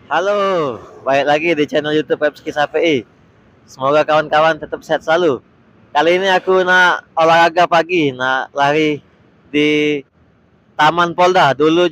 Halo, balik lagi di channel YouTube Pepskis HPI. Semoga kawan-kawan tetap sehat selalu. Kali ini aku nak olahraga pagi, nak lari di Taman Polda. Dulu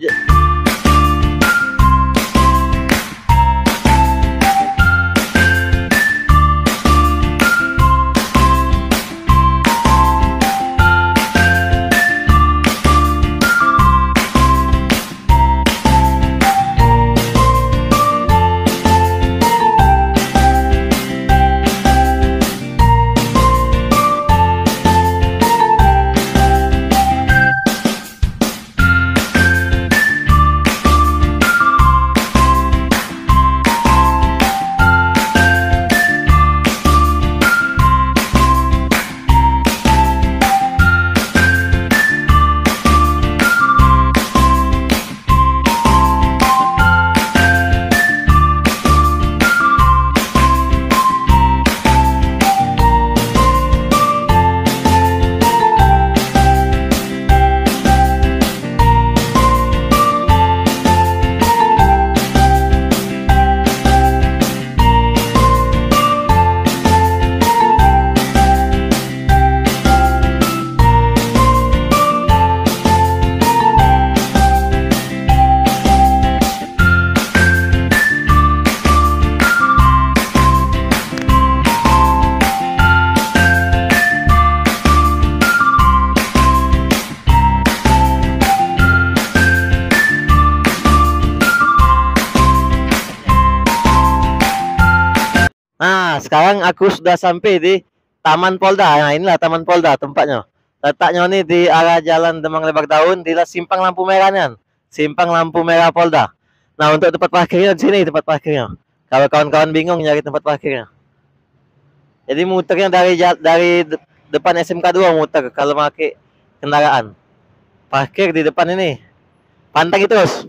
sekarang aku sudah sampai di Taman Polda. Nah, inilah Taman Polda tempatnya. Letaknya ini di arah Jalan Demang Lebar Daun di simpang lampu merahnya. Simpang lampu merah Polda. Nah, untuk tempat parkirnya di sini tempat parkirnya. Kalau kawan-kawan bingung nyari tempat parkirnya. Jadi muternya dari depan SMK 2 muter kalau pakai kendaraan. Parkir di depan ini. Pantang terus.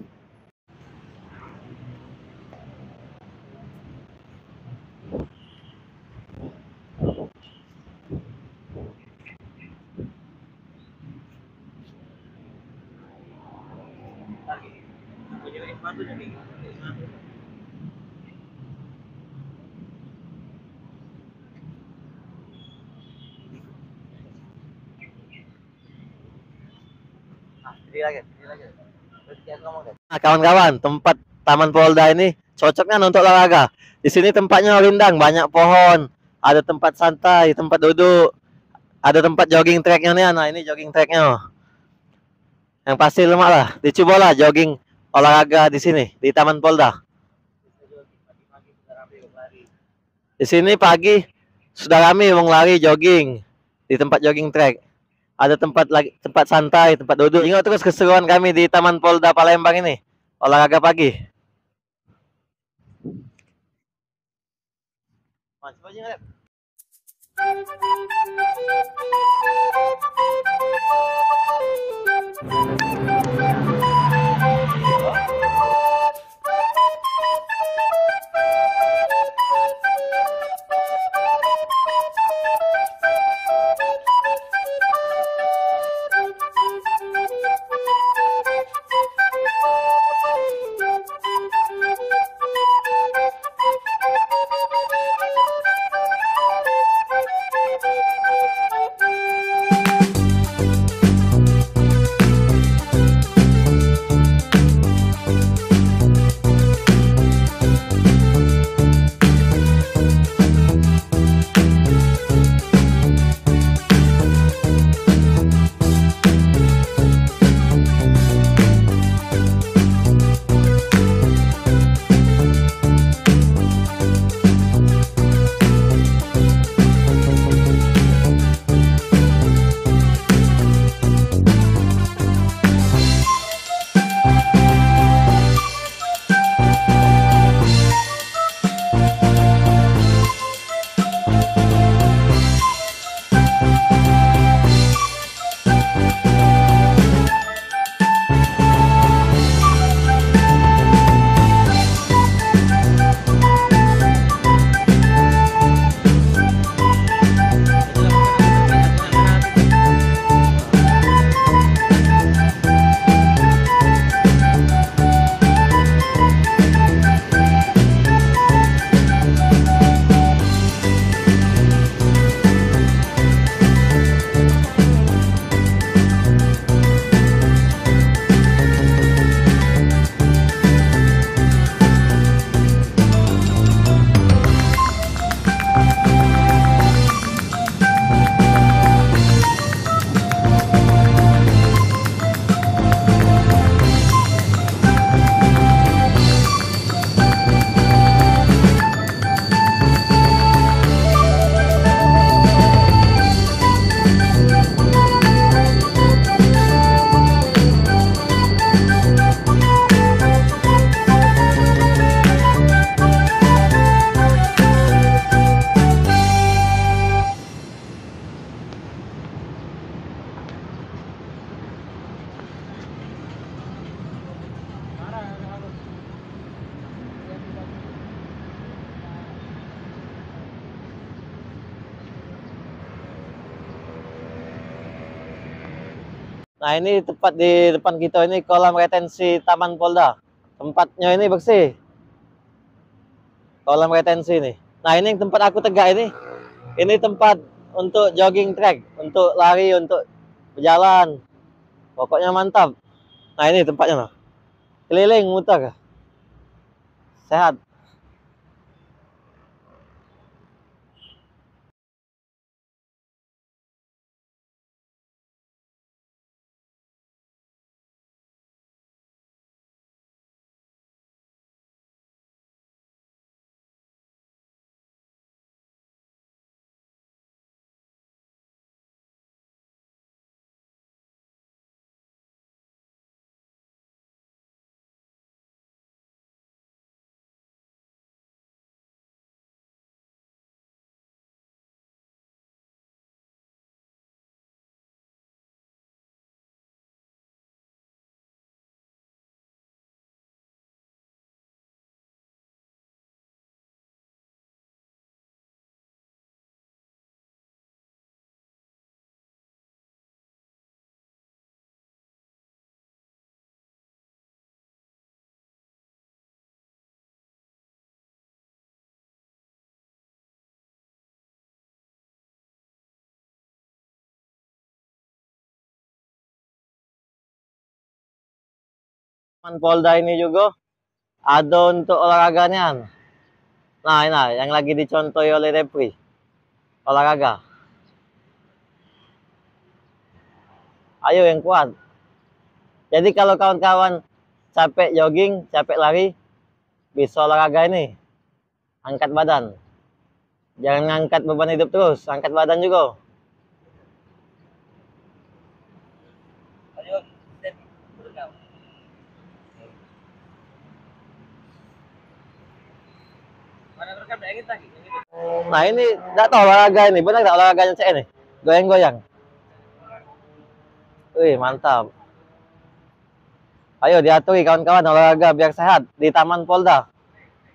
Nah, kawan-kawan, tempat Taman Polda ini cocoknya untuk olahraga. Di sini tempatnya rindang, banyak pohon, ada tempat santai, tempat duduk, ada tempat jogging tracknya nih. Nah, ini jogging tracknya. Yang pasti lemak lah. Dicobalah jogging olahraga di sini di Taman Polda. Di sini pagi sudah ramai mau lari jogging di tempat jogging track. Ada tempat santai, tempat duduk. Ingat terus keseruan kami di Taman Polda Palembang ini. Olahraga pagi. Nah, ini tepat di depan kita ini kolam retensi Taman Polda. Tempatnya ini bersih, kolam retensi ini. Nah, ini yang tempat aku tegak ini. Ini tempat untuk jogging track, untuk lari, untuk berjalan. Pokoknya mantap. Nah, ini tempatnya loh. Keliling muter. Sehat. Taman Polda ini juga ada untuk olahraganya. Nah, ini yang lagi dicontohi oleh Repri. Olahraga. Ayo yang kuat. Jadi kalau kawan-kawan capek jogging, capek lari, bisa olahraga ini. Angkat badan. Jangan ngangkat beban hidup terus, angkat badan juga. Nah, ini enggak tahu olahraga ini, benar enggak olahraganya cek ini? Goyang-goyang. Wih, mantap. Ayo diaturi kawan-kawan olahraga biar sehat di Taman Polda.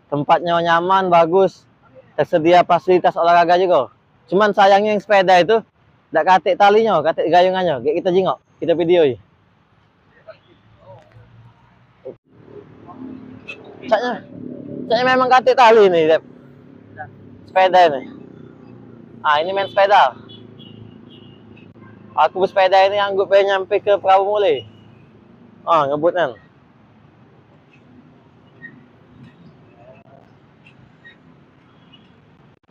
Tempatnya nyaman, bagus, tersedia fasilitas olahraga juga. Cuman sayangnya yang sepeda itu enggak katik talinya, katik gayungannya. Kayak kita jingok, kita video. Caknya, caknya memang katik tali nih, Dep. Sepeda ini. Ah, ini main sepeda. Aku bersepeda ini anggap nyampe ke Prabu Muli. Ah, ngebut kan.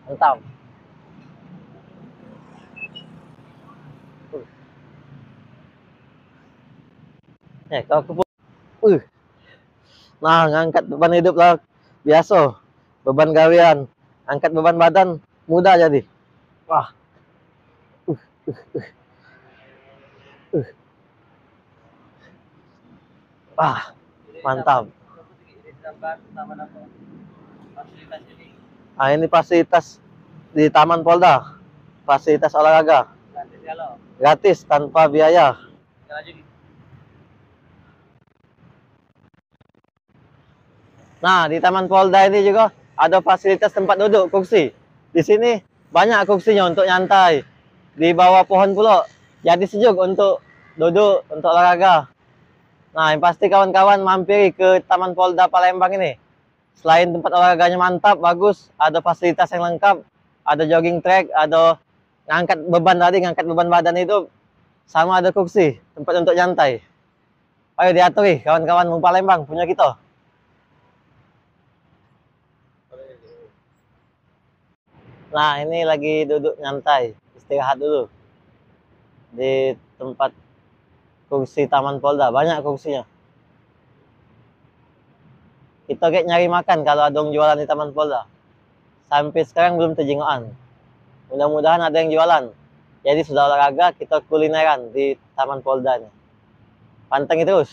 Mantap. Kalau aku nah, ngangkat beban hidup lah biasa. Beban gawean, angkat beban badan mudah jadi. Wah, uh, wah, mantap. Nah, ini fasilitas di Taman Polda, fasilitas olahraga. Gratis tanpa biaya. Nah, di Taman Polda ini juga ada fasilitas tempat duduk, kursi. Di sini banyak kursinya untuk nyantai. Di bawah pohon pula, jadi sejuk untuk duduk, untuk olahraga. Nah, yang pasti kawan-kawan mampiri ke Taman Polda Palembang ini. Selain tempat olahraganya mantap, bagus, ada fasilitas yang lengkap, ada jogging track, ada ngangkat beban tadi, ngangkat beban badan itu, sama ada kursi, tempat untuk nyantai. Ayo diaturi, kawan-kawan mau Palembang, punya kita. Nah, ini lagi duduk nyantai, istirahat dulu. Di tempat kursi Taman Polda, banyak kursinya. Kita kayak nyari makan kalau ada yang jualan di Taman Polda. Sampai sekarang belum terjingoan. Mudah-mudahan ada yang jualan. Jadi sudah olahraga, kita kulineran di Taman Polda nih. Pantengin terus.